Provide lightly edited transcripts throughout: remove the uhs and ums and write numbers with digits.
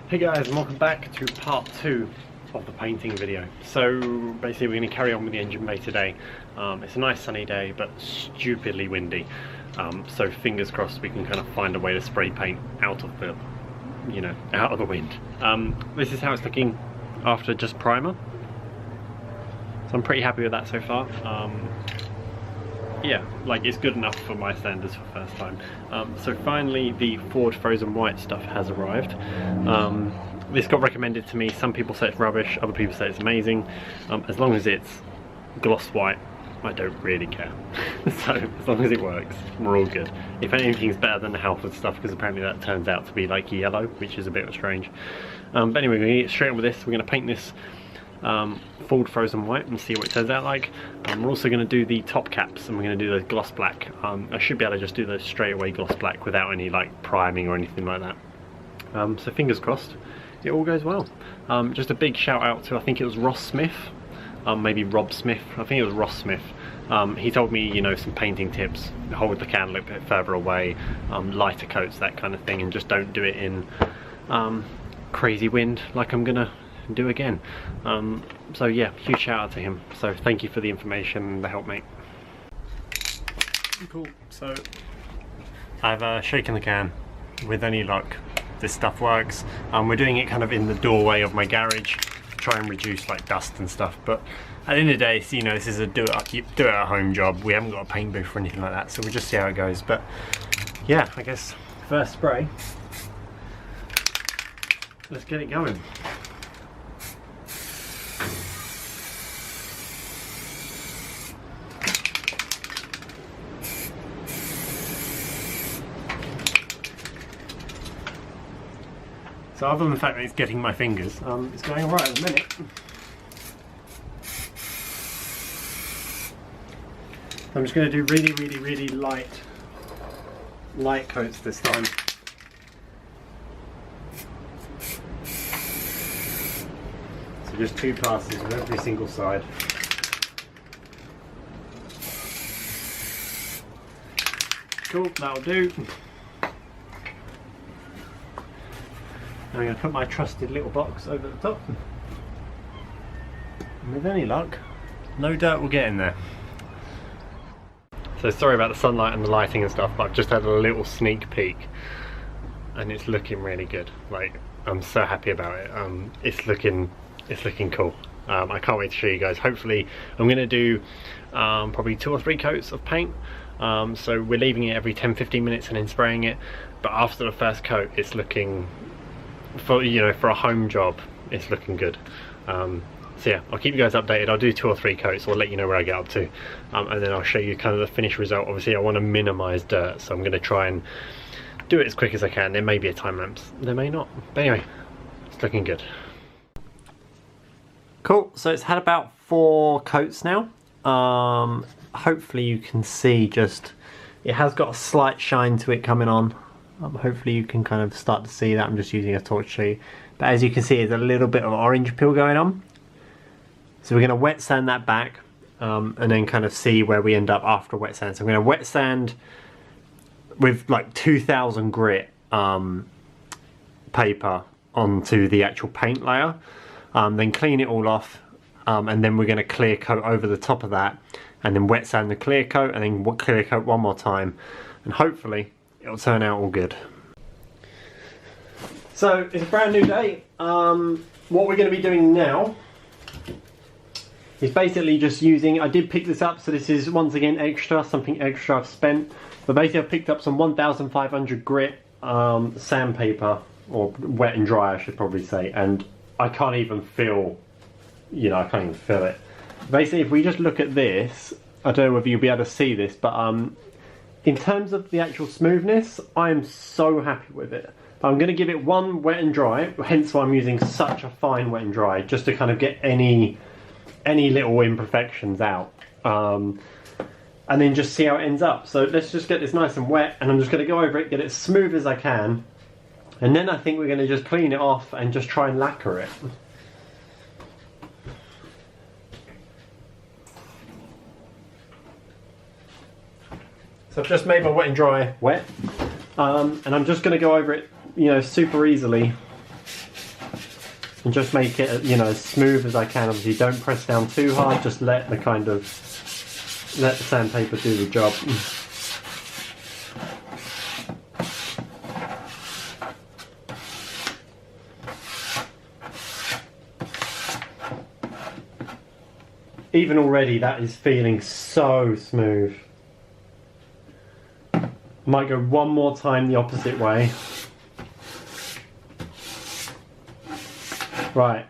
Hey guys, and welcome back to part 2 of the painting video. So basically we're going to carry on with the engine bay today. It's a nice sunny day but stupidly windy, so fingers crossed we can kind of find a way to spray paint out of the, out of the wind. This is how it's looking after just primer, so I'm pretty happy with that so far. Yeah, like it's good enough for my standards for first time. So finally the Ford Frozen White stuff has arrived. This got recommended to me. Some people say it's rubbish, other people say it's amazing. As long as it's gloss white, I don't really care. So as long as it works, we're all good. If anything's better than the Halford stuff, because apparently that turns out to be like yellow, which is a bit strange. But anyway, we're going to get straight on with this. We're going to paint this Ford Frozen White and see what it turns out like. We're also going to do the top caps and we're going to do the gloss black. I should be able to just do those straight away gloss black without any like priming or anything like that. So fingers crossed it all goes well. Just a big shout out to, I think it was Ross Smith, maybe Rob Smith, I think it was Ross Smith. He told me, some painting tips: hold the candle a bit further away, lighter coats, that kind of thing, and just don't do it in crazy wind like I'm gonna do again. So yeah, huge shout out to him. So thank you for the information and the help, mate. Cool. So I've shaken the can. With any luck, this stuff works. We're doing it kind of in the doorway of my garage, try and reduce like dust and stuff. But at the end of the day, this is a do it at home job. We haven't got a paint booth or anything like that, so we'll just see how it goes. But yeah, I guess first spray. Let's get it going. So other than the fact that it's getting my fingers, it's going alright at the minute. I'm just going to do really light coats this time. So just 2 passes of every single side. Cool, that'll do. I'm going to put my trusted little box over the top. And with any luck, no dirt will get in there. So sorry about the sunlight and the lighting and stuff, but I've just had a little sneak peek and it's looking really good. Like, I'm so happy about it. It's looking cool. I can't wait to show you guys. Hopefully I'm going to do probably 2 or 3 coats of paint. So we're leaving it every 10-15 minutes and then spraying it. But after the first coat, it's looking, for a home job, it's looking good. So yeah, I'll keep you guys updated. I'll do 2 or 3 coats, or let you know where I get up to, and then I'll show you kind of the finished result. Obviously I want to minimize dirt, so I'm going to try and do it as quick as I can. There may be a time lapse, there may not, but anyway, it's looking good. Cool, so it's had about 4 coats now. Hopefully you can see, just it has got a slight shine to it coming on. Hopefully you can kind of start to see that. I'm just using a torch to show you. But as you can see, there's a little bit of orange peel going on. So we're going to wet sand that back, and then kind of see where we end up after wet sand. So I'm going to wet sand with like 2000 grit paper onto the actual paint layer, then clean it all off, and then we're going to clear coat over the top of that, and then wet sand the clear coat, and then clear coat one more time, and hopefully it'll turn out all good. So it's a brand new day. What we're going to be doing now is basically just using, I did pick this up, so this is once again extra, something extra I've spent. But basically I've picked up some 1500 grit sandpaper, or wet and dry I should probably say, and I can't even feel, I can't even feel it. Basically if we just look at this, I don't know whether you'll be able to see this, but in terms of the actual smoothness, I am so happy with it. I'm going to give it 1 wet and dry, hence why I'm using such a fine wet and dry, just to kind of get any little imperfections out. And then just see how it ends up. So let's just get this nice and wet, and I'm just going to go over it, get it as smooth as I can, and then I think we're going to just clean it off and just try and lacquer it. So I've just made my wet and dry wet, and I'm just going to go over it, super easily and just make it, you know, as smooth as I can. Obviously don't press down too hard, just let the sandpaper do the job. Even already that is feeling so smooth. Might go one more time the opposite way. Right.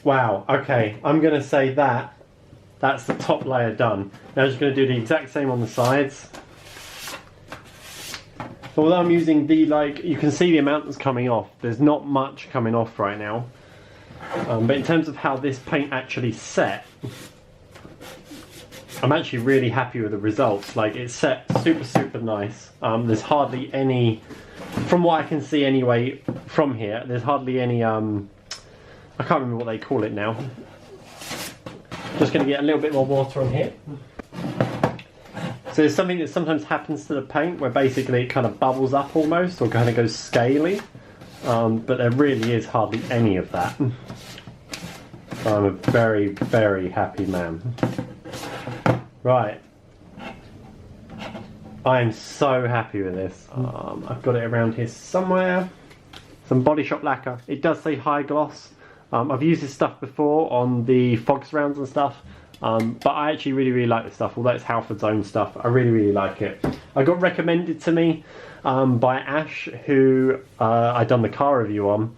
Wow, okay, I'm gonna say that's the top layer done. Now I'm just gonna do the exact same on the sides. Although I'm using the, like, you can see the amount that's coming off. There's not much coming off right now. But in terms of how this paint actually set, I'm actually really happy with the results. Like, it's set super nice. There's hardly any, from what I can see anyway from here, there's hardly any, I can't remember what they call it now. Just going to get a little bit more water on here. So there's something that sometimes happens to the paint where basically it kind of bubbles up almost, or kind of goes scaly. But there really is hardly any of that. So I'm a very happy man. Right, I am so happy with this. I've got it around here somewhere. Some Body Shop lacquer. It does say high gloss. I've used this stuff before on the fog surrounds and stuff, but I actually really like this stuff. Although it's Halford's own stuff, I really like it. I got recommended to me by Ash, who I done the car review on.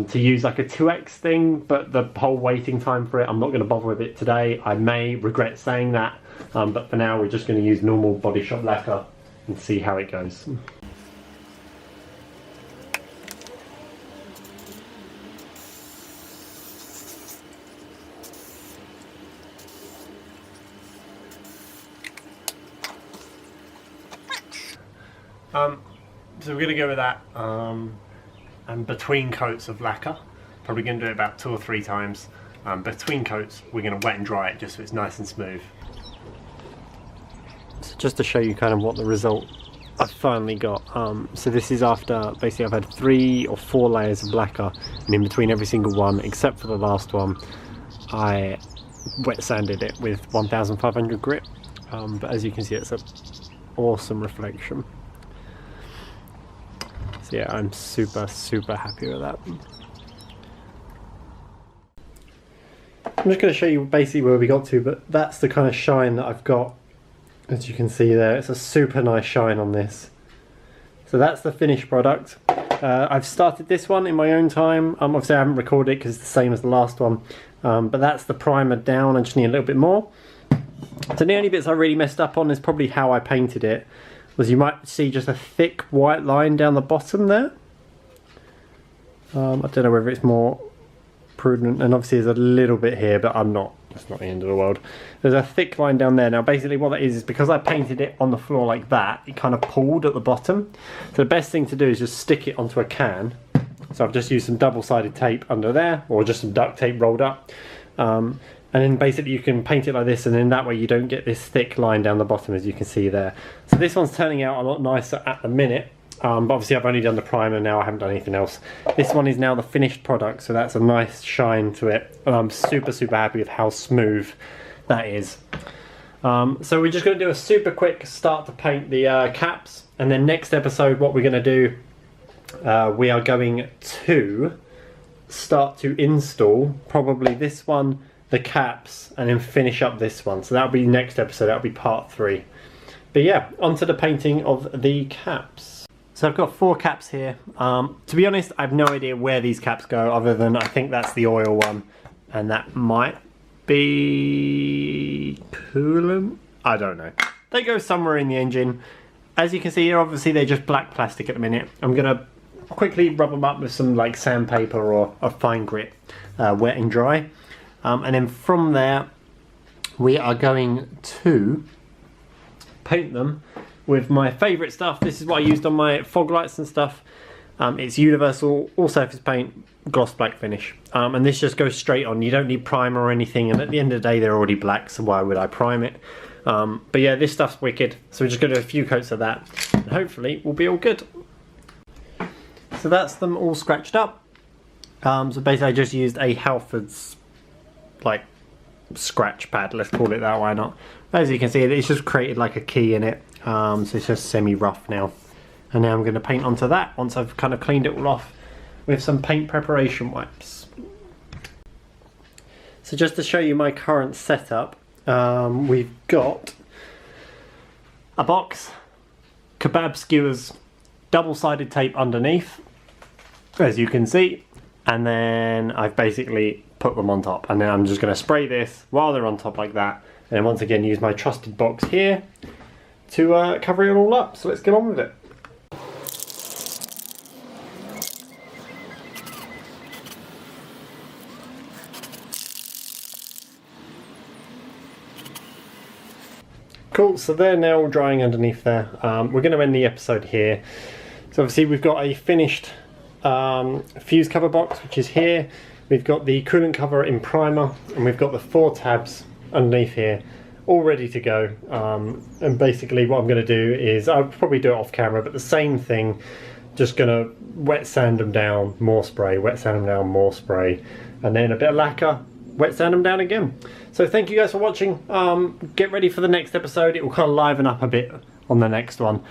To use like a 2x thing, but the whole waiting time for it, I'm not going to bother with it today. I may regret saying that, but for now we're just going to use normal Body Shop lacquer and see how it goes. So we're going to go with that. And between coats of lacquer, probably going to do it about 2 or 3 times. Between coats we're going to wet and dry it just so it's nice and smooth. So just to show you kind of what the result I've finally got. So this is after, basically I've had 3 or 4 layers of lacquer, and in between every single one except for the last one I wet sanded it with 1500 grit. But as you can see, it's an awesome reflection. So yeah, I'm super happy with that. I'm just going to show you basically where we got to, but that's the kind of shine that I've got. As you can see there, it's a super nice shine on this. So that's the finished product. I've started this one in my own time. Obviously I haven't recorded it because it's the same as the last one. But that's the primer down. I just need a little bit more. So the only bits I really messed up on is probably how I painted it. Was you might see just a thick white line down the bottom there. I don't know whether it's more prudent, and obviously there's a little bit here, but that's not the end of the world. There's a thick line down there. Now basically what that is because I painted it on the floor like that, it kind of pulled at the bottom. So the best thing to do is just stick it onto a can. So I've just used some double-sided tape under there, or just some duct tape rolled up. And then basically you can paint it like this, and then that way you don't get this thick line down the bottom, as you can see there. So this one's turning out a lot nicer at the minute. But obviously I've only done the primer now, I haven't done anything else. This one is now the finished product, so that's a nice shine to it. And I'm super happy with how smooth that is. So we're just going to do a super quick start to paint the caps. And then next episode what we're going to do, we are going to start to install probably this one, the caps, and then finish up this one. So that'll be next episode, that'll be part 3. But yeah, onto the painting of the caps. So I've got 4 caps here. To be honest, I have no idea where these caps go, other than I think that's the oil one, and that might be coolant. I don't know. They go somewhere in the engine. As you can see here, obviously they're just black plastic at the minute. I'm gonna quickly rub them up with some like sandpaper or a fine grit, wet and dry. And then from there, we are going to paint them with my favourite stuff. This is what I used on my fog lights and stuff. It's Universal All Surface Paint Gloss Black Finish. And this just goes straight on. You don't need primer or anything. And at the end of the day, they're already black, so why would I prime it? But yeah, this stuff's wicked. So we're just going to do a few coats of that. And hopefully we'll be all good. So that's them all scratched up. So basically I just used a Halfords like scratch pad, let's call it that, why not? As you can see, it's just created like a key in it, so it's just semi-rough now. And now I'm going to paint onto that once I've kind of cleaned it all off with some paint preparation wipes. So just to show you my current setup, we've got a box, kebab skewers, double-sided tape underneath, as you can see, and then I've basically put them on top, and then I'm just going to spray this while they're on top like that, and then once again use my trusted box here to cover it all up. So let's get on with it. Cool, so they're now all drying underneath there. We're going to end the episode here. So obviously we've got a finished fuse cover box, which is here. We've got the coolant cover in primer, and we've got the 4 tabs underneath here, all ready to go. And basically what I'm going to do is, I'll probably do it off camera, but the same thing, just going to wet sand them down, more spray, wet sand them down, more spray, and then a bit of lacquer, wet sand them down again. So thank you guys for watching. Get ready for the next episode. It will kind of liven up a bit on the next one,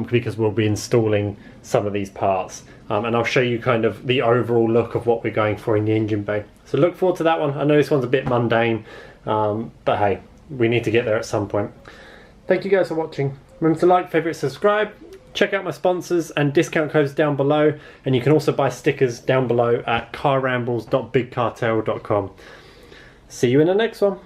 because we'll be installing some of these parts, and I'll show you kind of the overall look of what we're going for in the engine bay. So look forward to that one. I know this one's a bit mundane, but hey, we need to get there at some point. Thank you guys for watching. Remember to like, favourite, subscribe. Check out my sponsors and discount codes down below, and you can also buy stickers down below at carrambles.bigcartel.com. See you in the next one.